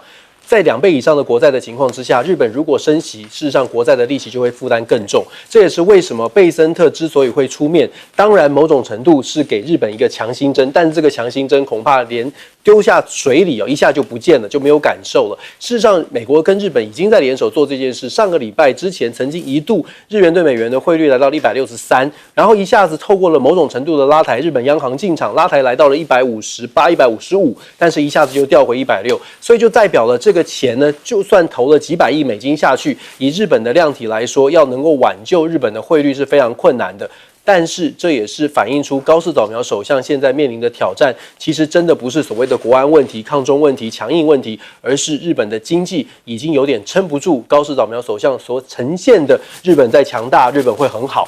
在2倍以上的国债的情况之下，日本如果升息，事实上国债的利息就会负担更重。这也是为什么贝森特之所以会出面，当然某种程度是给日本一个强心针，但是这个强心针恐怕连丢下水里一下就不见了，就没有感受了。事实上，美国跟日本已经在联手做这件事。上个礼拜之前，曾经一度日元对美元的汇率来到了163，然后一下子透过了某种程度的拉抬，日本央行进场拉抬来到了158、155，但是一下子就掉回160，所以就代表了这个钱呢，就算投了几百亿美金下去，以日本的量体来说，要能够挽救日本的汇率是非常困难的。但是这也是反映出高市早苗首相现在面临的挑战，其实真的不是所谓的国安问题、抗中问题、强硬问题，而是日本的经济已经有点撑不住高市早苗首相所呈现的日本在强大，日本会很好。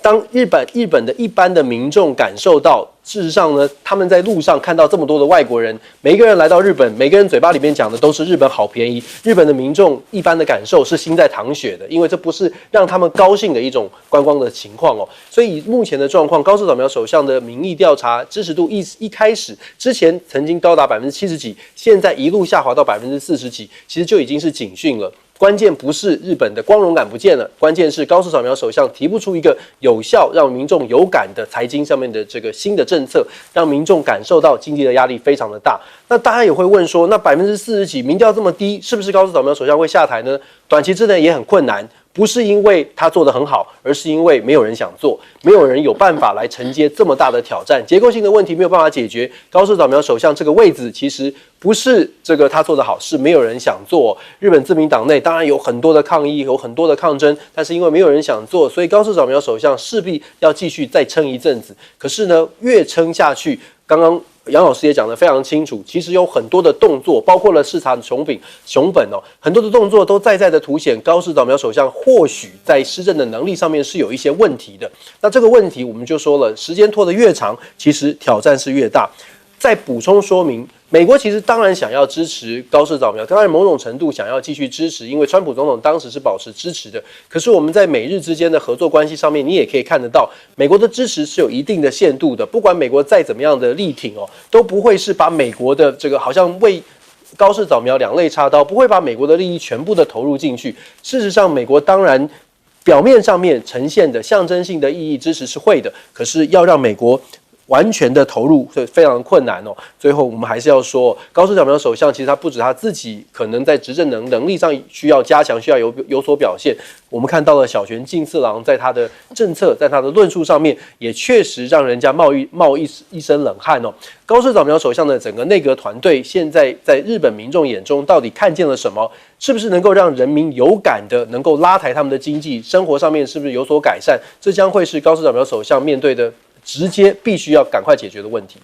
当日本的一般的民众感受到，事实上呢，他们在路上看到这么多的外国人，每一个人来到日本，每个人嘴巴里面讲的都是日本好便宜。日本的民众一般的感受是心在淌血的，因为这不是让他们高兴的一种观光的情况哦。所以目前的状况，高市早苗首相的民意调查支持度一开始之前曾经高达70%几，现在一路下滑到40%几，其实就已经是警讯了。关键不是日本的光荣感不见了，关键是高市早苗首相提不出一个有效让民众有感的财经上面的这个新的政策，让民众感受到经济的压力非常的大。那大家也会问说，那40%几民调这么低，是不是高市早苗首相会下台呢？短期之内也很困难。不是因为他做得很好，而是因为没有人想做，没有人有办法来承接这么大的挑战，结构性的问题没有办法解决。高市早苗首相这个位置其实不是这个他做得好，是没有人想做。日本自民党内当然有很多的抗议，有很多的抗争，但是因为没有人想做，所以高市早苗首相势必要继续再撑一阵子。可是呢，越撑下去，刚刚杨老师也讲得非常清楚，其实有很多的动作，包括了视察熊本哦，很多的动作都在的凸显高市早苗首相或许在施政的能力上面是有一些问题的。那这个问题我们就说了，时间拖得越长，其实挑战是越大。再补充说明，美国其实当然想要支持高市早苗，当然某种程度想要继续支持，因为川普总统当时是保持支持的。可是我们在美日之间的合作关系上面，你也可以看得到，美国的支持是有一定的限度的。不管美国再怎么样的力挺哦，都不会是把美国的这个好像为高市早苗两肋插刀，不会把美国的利益全部的投入进去。事实上，美国当然表面上面呈现的象征性的意义支持是会的，可是要让美国完全的投入是非常困难哦。最后我们还是要说，高市早苗首相其实他不止他自己可能在执政能力上需要加强，需要有所表现。我们看到了小泉进次郎在他的政策，在他的论述上面，也确实让人家冒一身冷汗哦。高市早苗首相的整个内阁团队，现在在日本民众眼中到底看见了什么？是不是能够让人民有感的，能够拉抬他们的经济生活上面是不是有所改善？这将会是高市早苗首相面对的直接必须要赶快解决的问题。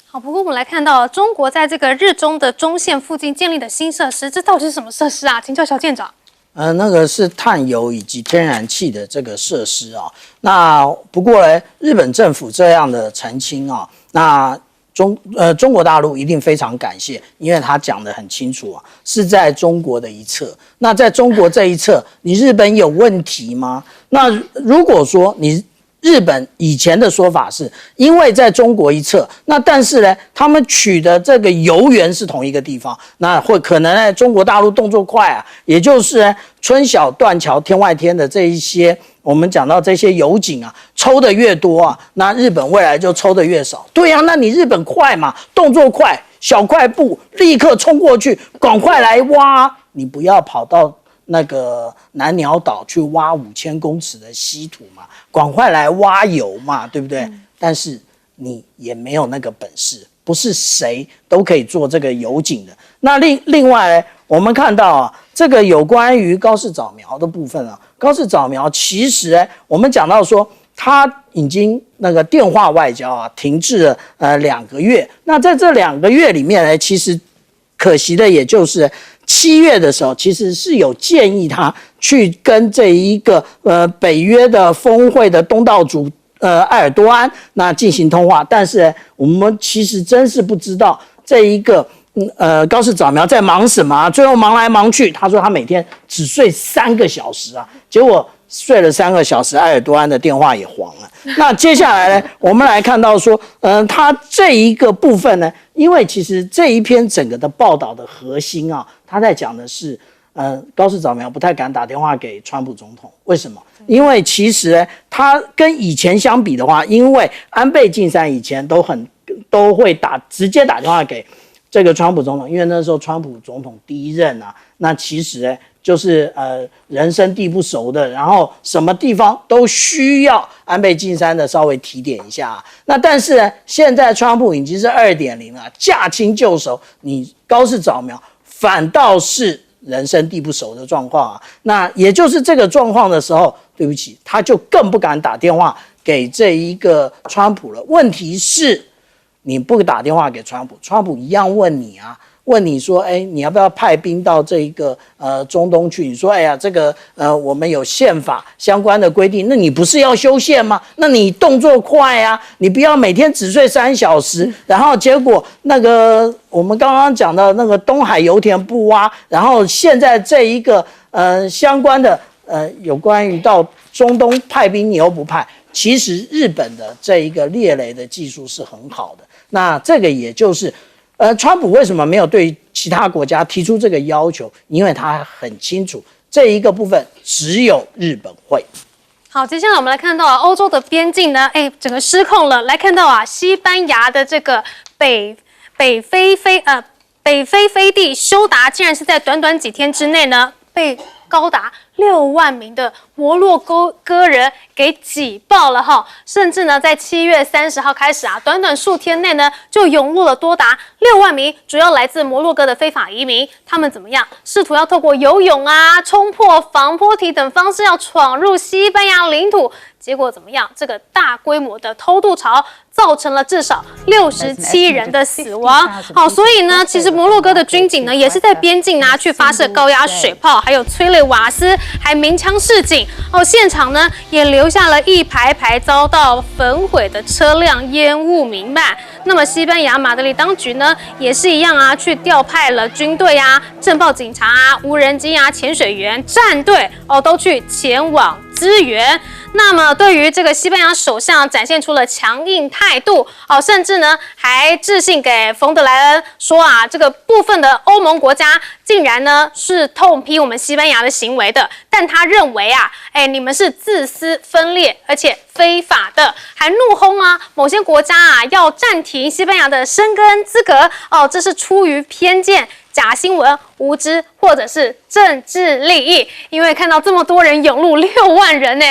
好，不过我们来看到中国在这个日中的中线附近建立的新设施，这到底是什么设施啊？请教小舰长。那个是碳油以及天然气的这个设施啊。那不过呢，日本政府这样的澄清啊，那中国大陆一定非常感谢，因为他讲得很清楚啊，是在中国的一侧。那在中国这一侧，你日本有问题吗？那如果说你日本以前的说法是因为在中国一侧，那但是呢，他们取的这个油源是同一个地方，那会可能呢，中国大陆动作快啊，也就是呢，春晓、断桥、天外天的这一些，我们讲到这些油井啊，抽的越多啊，那日本未来就抽的越少。对啊，那你日本快嘛，动作快，小快步，立刻冲过去，赶快来挖，你不要跑到那个南鸟岛去挖5000公尺的稀土嘛，赶快来挖油嘛，对不对？但是你也没有那个本事，不是谁都可以做这个油井的。那另外呢，我们看到啊，这个有关于高市早苗的部分啊，高市早苗其实呢，我们讲到说他已经那个电话外交啊停滞了2个月。那在这2个月里面呢，其实可惜的也就是7月的时候，其实是有建议他去跟这一个北约的峰会的东道主埃尔多安那进行通话，但是我们其实真是不知道这一个高市早苗在忙什么啊？最后忙来忙去，他说他每天只睡3个小时啊，结果睡了3个小时，埃尔多安的电话也黄了。那接下来呢，我们来看到说，他这一个部分呢，因为其实这一篇整个的报道的核心啊，他在讲的是，高市早苗不太敢打电话给川普总统，为什么？因为其实呢，他跟以前相比的话，因为安倍晋三以前都会直接打电话给这个川普总统，因为那时候川普总统第一任啊，那其实呢就是人生地不熟的，然后什么地方都需要安倍晋三的稍微提点一下啊。那但是呢，现在川普已经是2.0了，驾轻就熟，你高市早苗反倒是人生地不熟的状况啊。那也就是这个状况的时候，对不起，他就更不敢打电话给这一个川普了。问题是，你不打电话给川普，川普一样问你啊。问你说，你要不要派兵到这一个中东去？你说，哎呀，这个我们有宪法相关的规定，那你不是要修宪吗？那你动作快啊，你不要每天只睡3小时，然后结果那个我们刚刚讲的那个东海油田不挖，然后现在这一个相关的有关于到中东派兵你又不派，其实日本的这一个猎雷的技术是很好的。那这个也就是川普为什么没有对其他国家提出这个要求？因为他很清楚这一个部分只有日本会。好，接下来我们来看到啊，欧洲的边境呢，整个失控了。来看到啊，西班牙的这个北非飞地休达，竟然是在短短几天之内呢，被高达6万名的摩洛哥人给挤爆了哈，甚至呢，在7月30号开始啊，短短数天内呢，就涌入了多达6万名，主要来自摩洛哥的非法移民。他们怎么样？试图要透过游泳啊、冲破防波堤等方式，要闯入西班牙领土。结果怎么样？这个大规模的偷渡潮造成了至少67人的死亡。好，所以呢，其实摩洛哥的军警呢，也是在边境啊去发射高压水炮，还有催泪瓦斯，还鸣枪示警。现场呢也留下了一排排遭到焚毁的车辆，烟雾弥漫。那么西班牙马德里当局呢，也是一样啊，去调派了军队啊、政报警察啊、无人机啊、潜水员、战队都去前往支援。那么对于这个西班牙首相展现出了强硬态度，甚至呢还致信给冯德莱恩说啊，这个部分的欧盟国家竟然呢是痛批我们西班牙的行为的，但他认为啊，你们是自私分裂而且非法的，还怒轰啊某些国家啊要暂停西班牙的申根资格，这是出于偏见、假新闻、无知或者是政治利益。因为看到这么多人涌入6万人呢，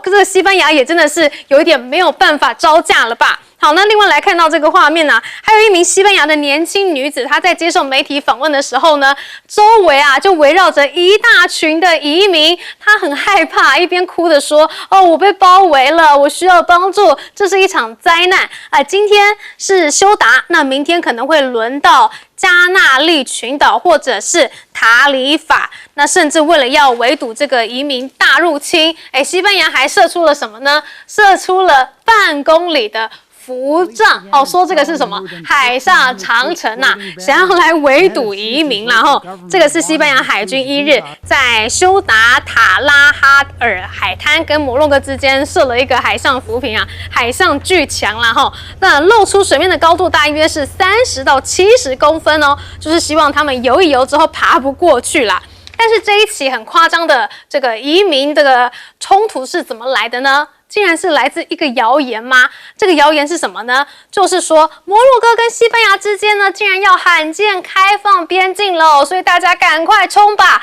这个西班牙也真的是有一点没有办法招架了吧。好，那另外来看到这个画面呢，还有一名西班牙的年轻女子，她在接受媒体访问的时候呢，周围啊就围绕着一大群的移民，她很害怕，一边哭着说：“我被包围了，我需要帮助，这是一场灾难。”今天是休达，那明天可能会轮到加那利群岛或者是塔里法，那甚至为了要围堵这个移民大入侵，西班牙还射出了什么呢？射出了半公里的浮障，说这个是什么海上长城呐，想要来围堵移民啦。这个是西班牙海军1日在休达塔拉哈尔海滩跟摩洛哥之间设了一个海上浮屏啊，海上巨墙啦。那露出水面的高度大约是30到70公分哦，就是希望他们游一游之后爬不过去啦。但是这一起很夸张的这个移民这个冲突是怎么来的呢？竟然是来自一个谣言吗？这个谣言是什么呢？就是说摩洛哥跟西班牙之间呢，竟然要罕见开放边境了，所以大家赶快冲吧！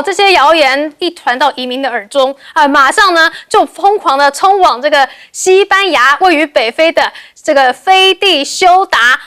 这些谣言一传到移民的耳中，马上呢就疯狂的冲往这个西班牙位于北非的这个飞地休达。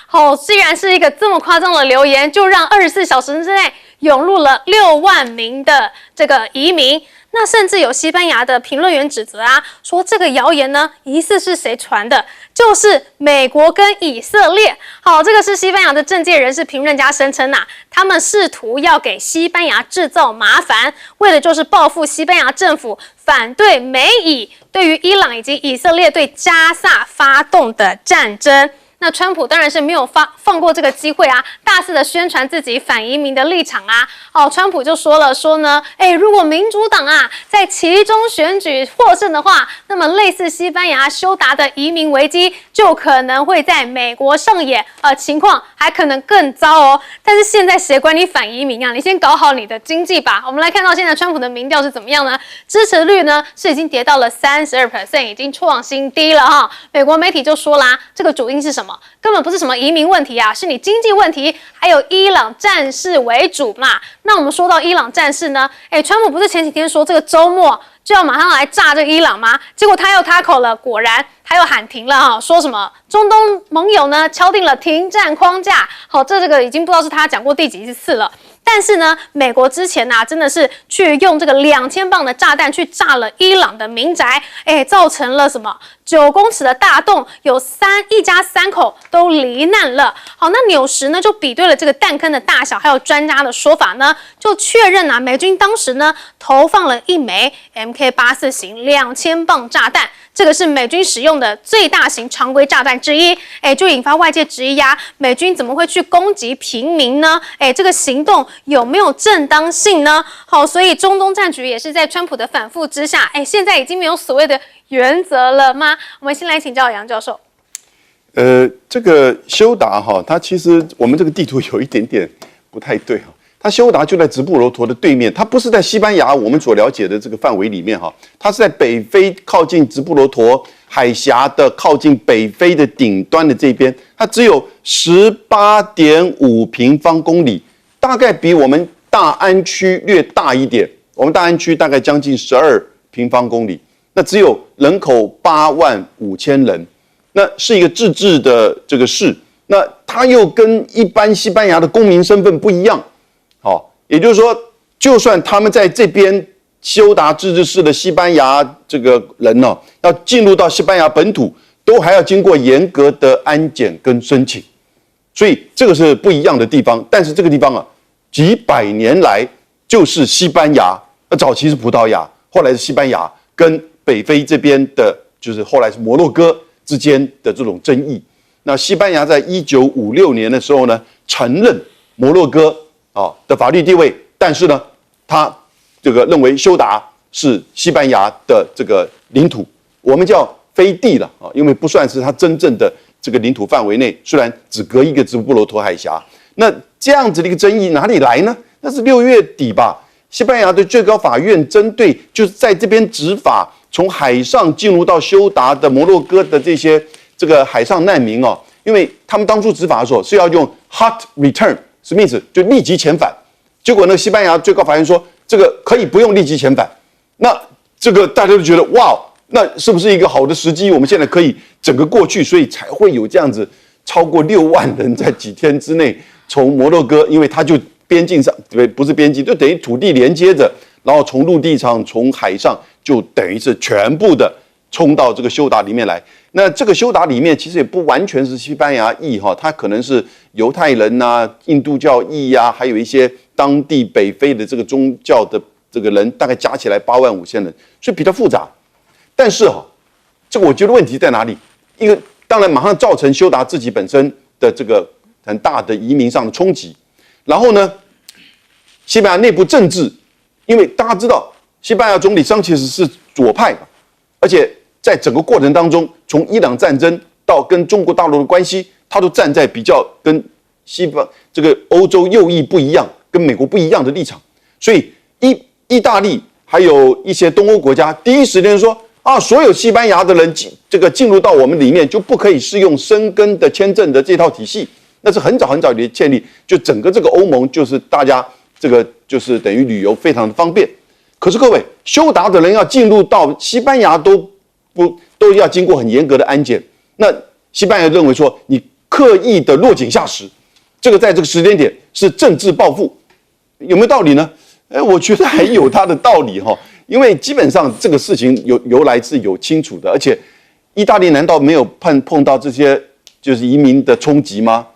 既然是一个这么夸张的流言，就让24小时之内涌入了6万名的这个移民。那甚至有西班牙的评论员指责啊，说这个谣言呢，疑似是谁传的？就是美国跟以色列。好，这个是西班牙的政界人士、评论家声称啊，他们试图要给西班牙制造麻烦，为的就是报复西班牙政府反对美以对于伊朗以及以色列对加萨发动的战争。那川普当然是没有放过这个机会啊，大肆的宣传自己反移民的立场啊。川普就说呢，如果民主党啊在其中选举获胜的话，那么类似西班牙休达的移民危机就可能会在美国上演，情况还可能更糟哦。但是现在谁管你反移民啊？你先搞好你的经济吧。我们来看到现在川普的民调是怎么样呢？支持率呢是已经跌到了32%，已经创新低了哈。美国媒体就说啦，这个主因是什么？根本不是什么移民问题啊，是你经济问题，还有伊朗战事为主嘛。那我们说到伊朗战事呢，川普不是前几天说这个周末就要马上来炸这个伊朗吗？结果他又塌口了，果然他又喊停了哈，说什么中东盟友呢敲定了停战框架。好，这个已经不知道是他讲过第几次了。但是呢，美国之前真的是去用这个2000磅的炸弹去炸了伊朗的民宅，造成了什么9公尺的大洞，有一家3口都罹难了。好，那纽时呢就比对了这个弹坑的大小，还有专家的说法呢，就确认美军当时呢投放了1枚 MK84型2000磅炸弹。这个是美军使用的最大型常规炸弹之一，就引发外界质疑美军怎么会去攻击平民呢？这个行动有没有正当性呢？好，所以中东战局也是在川普的反复之下，现在已经没有所谓的原则了吗？我们先来请教杨教授。这个休达它其实我们这个地图有一点点不太对它休达就在直布罗陀的对面，它不是在西班牙我们所了解的这个范围里面它是在北非靠近直布罗陀海峡的靠近北非的顶端的这边，它只有18.5平方公里，大概比我们大安区略大一点。我们大安区大概将近12平方公里，那只有人口85000人，那是一个自治的这个市，那它又跟一般西班牙的公民身份不一样。也就是说，就算他们在这边休达自治市的西班牙这个人要进入到西班牙本土，都还要经过严格的安检跟申请，所以这个是不一样的地方。但是这个地方几百年来就是西班牙，早期是葡萄牙，后来是西班牙跟北非这边的，就是后来是摩洛哥之间的这种争议。那西班牙在1956年的时候呢，承认摩洛哥的法律地位，但是呢，他这个认为休达是西班牙的这个领土，我们叫飞地了因为不算是它真正的这个领土范围内，虽然只隔一个直布罗陀海峡。那这样子的一个争议哪里来呢？那是6月底吧，西班牙的最高法院针对就是在这边执法，从海上进入到休达的摩洛哥的这些这个海上难民因为他们当初执法的时候是要用 hot return。什么意思？就立即遣返。结果呢，西班牙最高法院说这个可以不用立即遣返。那这个大家都觉得哇，那是不是一个好的时机？我们现在可以整个过去，所以才会有这样子超过6万人在几天之内从摩洛哥，因为它就边境上不是边境，就等于土地连接着，然后从陆地上从海上就等于是全部的冲到这个休达里面来。那这个休达里面其实也不完全是西班牙裔它可能是犹太人印度教裔还有一些当地北非的这个宗教的这个人，大概加起来85000人，所以比较复杂。但是这个我觉得问题在哪里？因为当然马上造成休达自己本身的这个很大的移民上的冲击，然后呢，西班牙内部政治，因为大家知道西班牙总理桑切斯是左派而且在整个过程当中，从伊朗战争到跟中国大陆的关系，他都站在比较跟这个欧洲右翼不一样，跟美国不一样的立场。所以意大利还有一些东欧国家，第一时间说所有西班牙的人这个进入到我们里面就不可以适用申根的签证的这套体系，那是很早很早的建立，就整个这个欧盟就是大家这个就是等于旅游非常的方便。可是各位，休达的人要进入到西班牙都要经过很严格的安检。那西班牙认为说你刻意的落井下石，这个在这个时间点是政治报复，有没有道理呢？我觉得还有它的道理因为基本上这个事情由来是有清楚的，而且意大利难道没有碰到这些就是移民的冲击吗？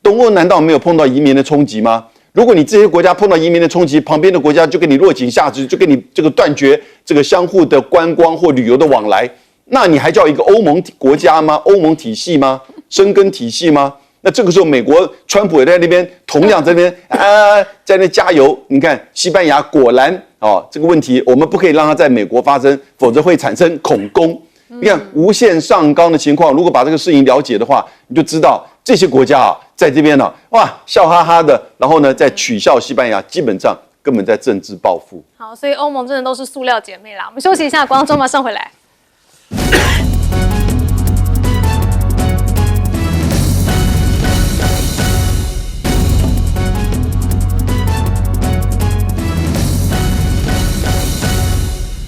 东欧难道没有碰到移民的冲击吗？如果你这些国家碰到移民的冲击，旁边的国家就跟你落井下石，就跟你这个断绝这个相互的观光或旅游的往来，那你还叫一个欧盟国家吗？欧盟体系吗？申根体系吗？那这个时候，美国川普也在那边，同样在那边在那加油。你看，西班牙果然这个问题我们不可以让它在美国发生，否则会产生恐攻。你看无限上纲的情况，如果把这个事情了解的话，你就知道这些国家在这边笑哈哈的，然后呢再取笑西班牙，基本上根本在政治报复。好，所以欧盟真的都是塑料姐妹啦。我们休息一下，广告中马上回来。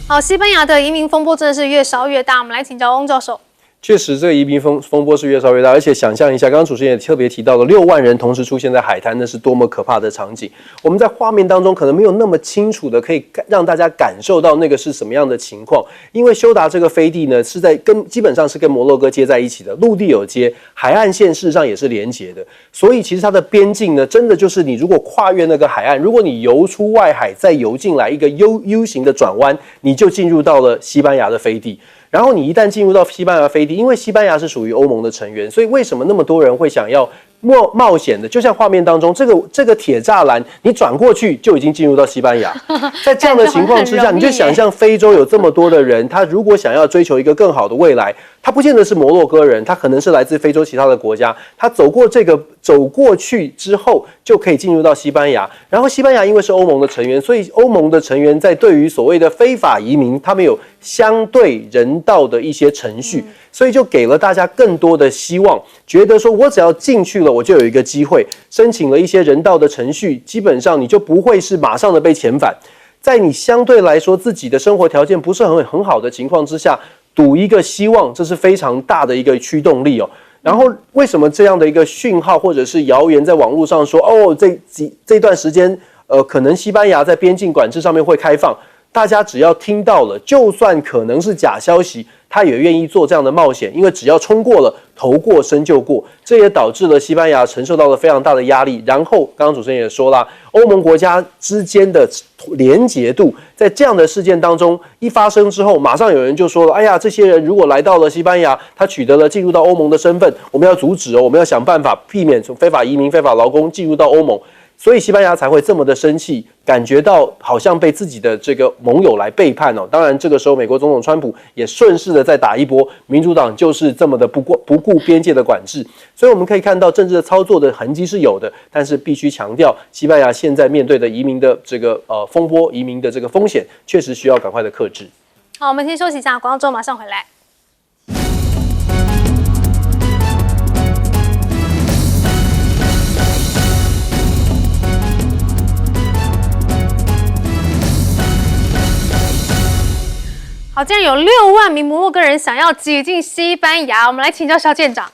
好，西班牙的移民风波真的是越烧越大，我们来请教翁教授。确实，这个移民风波是越烧越大，而且想象一下，刚刚主持人也特别提到了6万人同时出现在海滩，那是多么可怕的场景。我们在画面当中可能没有那么清楚的可以让大家感受到那个是什么样的情况，因为休达这个飞地呢是基本上是跟摩洛哥接在一起的，陆地有接，海岸线事实上也是连结的，所以其实它的边境呢，真的就是你如果跨越那个海岸，如果你游出外海再游进来一个 U 型的转弯，你就进入到了西班牙的飞地。然后你一旦进入到西班牙飞地，因为西班牙是属于欧盟的成员，所以为什么那么多人会想要冒险的？就像画面当中这个铁栅栏，你转过去就已经进入到西班牙。在这样的情况之下，你就想象非洲有这么多的人，他如果想要追求一个更好的未来，他不见得是摩洛哥人，他可能是来自非洲其他的国家，他走过去之后就可以进入到西班牙。然后西班牙因为是欧盟的成员，所以欧盟的成员在对于所谓的非法移民，他们有相对人道的一些程序，所以就给了大家更多的希望，觉得说我只要进去了，我就有一个机会，申请了一些人道的程序，基本上你就不会是马上的被遣返。在你相对来说自己的生活条件不是很好的情况之下，赌一个希望，这是非常大的一个驱动力哦。然后为什么这样的一个讯号或者是谣言在网络上说，这段时间可能西班牙在边境管制上面会开放，大家只要听到了，就算可能是假消息，他也愿意做这样的冒险，因为只要冲过了，头过身就过。这也导致了西班牙承受到了非常大的压力。然后刚刚主持人也说了，欧盟国家之间的连结度，在这样的事件当中一发生之后，马上有人就说了，哎呀，这些人如果来到了西班牙，他取得了进入到欧盟的身份，我们要阻止哦，我们要想办法避免非法移民、非法劳工进入到欧盟。所以西班牙才会这么的生气，感觉到好像被自己的这个盟友来背叛哦。当然，这个时候美国总统川普也顺势的再打一波，民主党就是这么的不顾边界的管制。所以我们可以看到政治的操作的痕迹是有的，但是必须强调，西班牙现在面对的移民的这个风波、移民的这个风险，确实需要赶快的克制。好，我们先休息一下，广告之后马上回来。好，竟然有6万名摩洛哥人想要挤进西班牙，我们来请教肖舰长。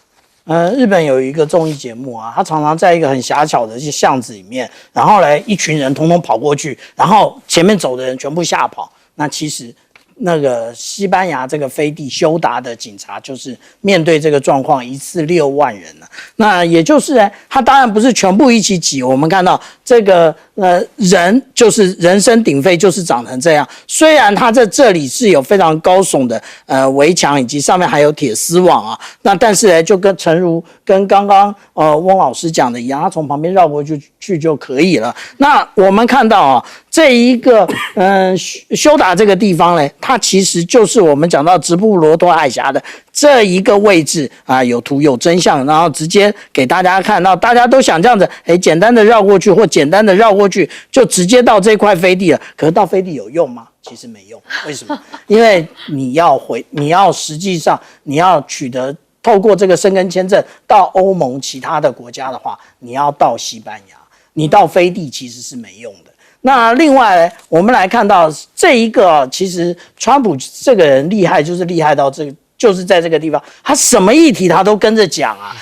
日本有一个综艺节目啊，他常常在一个很狭小的巷子里面，然后呢，一群人统统跑过去，然后前面走的人全部吓跑。那其实那个西班牙这个飞地休达的警察就是面对这个状况，一次6万人了。那也就是呢，他当然不是全部一起挤，我们看到这个人就是人声鼎沸，就是长成这样。虽然他在这里是有非常高耸的围墙，以及上面还有铁丝网啊，那但是呢，就诚如跟刚刚翁老师讲的一样，他从旁边绕过去就可以了。那我们看到啊，这一个休达这个地方呢，它其实就是我们讲到直布罗陀海峡的这一个位置啊，有图有真相，然后直接给大家看到，大家都想这样子，简单的绕过去或简单的绕过去，就直接到这块飞地了。可是到飞地有用吗？其实没用。为什么？因为你要实际上你要取得透过这个申根签证到欧盟其他的国家的话，你要到西班牙，你到飞地其实是没用的。那另外呢，我们来看到这一个，其实川普这个人厉害，就是厉害到这个，就是在这个地方，他什么议题他都跟着讲啊。